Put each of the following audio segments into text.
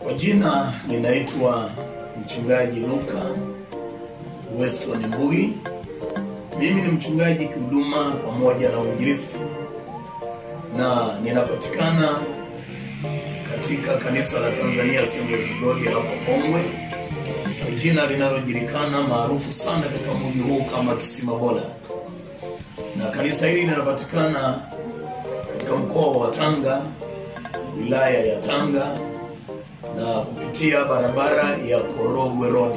Kwa jina ninaitwa Mchungaji Luka Weston Mbugi. Mimi ni mchungaji kihuduma pamoja na uinjilisti, na ninapatikana katika kanisa la Tanzania Assemblies of God hapa Pongwe, kwa jina linalojulikana maarufu sana katika mji huu kama Kisima Bora. Na kanisa hili linapatikana katika mkoa wa Tanga, wilaya ya Tanga, na kupitia barabara ya Korogwe Road.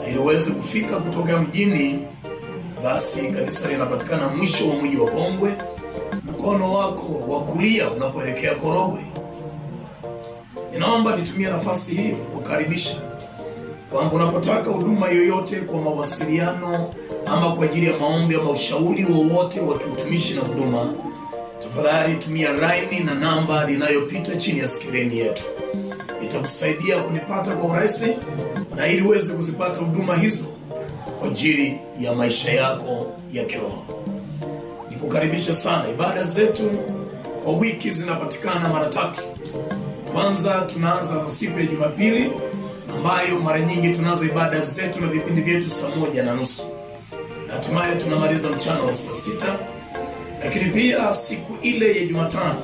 Na ili uweze kufika kutoka mjini, basi kanisa linapatikana mwisho wa mji wa Pongwe, mkono wako wa kulia unapoelekea Korogwe. Ninaomba nitumie nafasi hii kukaribisha kwamba unapotaka huduma yoyote kwa mawasiliano ama kwa ajili ya maombi ama ushauri wowote wa kiutumishi na huduma, tafadhali tumia line na namba linayopita chini ya skrini yetu. Itakusaidia kunipata kwa urahisi, na ili uweze kuzipata huduma hizo kwa ajili ya maisha yako ya kiroho. Nikukaribisha sana. Ibada zetu kwa wiki zinapatikana mara 3. Kwanza tunaanza siku ya Jumapili, ambayo mara nyingi tunazo ibada zetu na vipindi vyetu saa 1:30. Na hatimaye tunamaliza mchana wa saa 6. Lakini pia siku ile ya Jumatano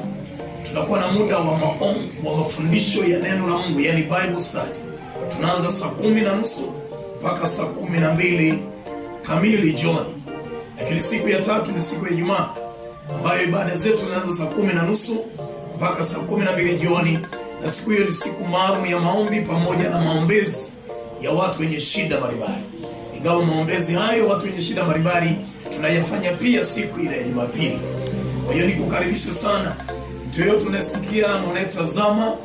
tunakuwa na muda wa mafundisho ya neno la Mungu, yani Bible study. Tunaanza saa 10:30 mpaka saa 12 kamili jioni. Lakini siku ya tatu ni siku ya Ijumaa, ambayo ibada zetu zinaanza saa 10:30 mpaka saa 12 jioni. Na siku hiyo ni siku maalum ya maombi pamoja na maombezi ya watu wenye shida mbalimbali. Ingawa maombezi hayo watu wenye shida mbalimbali tunayafanya pia siku ile ya Jumapili. Kwa hiyo nikukaribisha sana mtu yeyote unasikia na unayetazama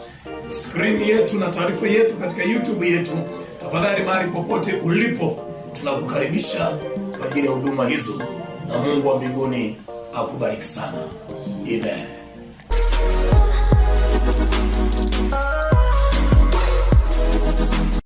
screen yetu na taarifa yetu katika YouTube yetu, tafadhali mahali popote ulipo tunakukaribisha kwa ajili ya huduma hizo, na Mungu wa mbinguni akubariki sana. Amen.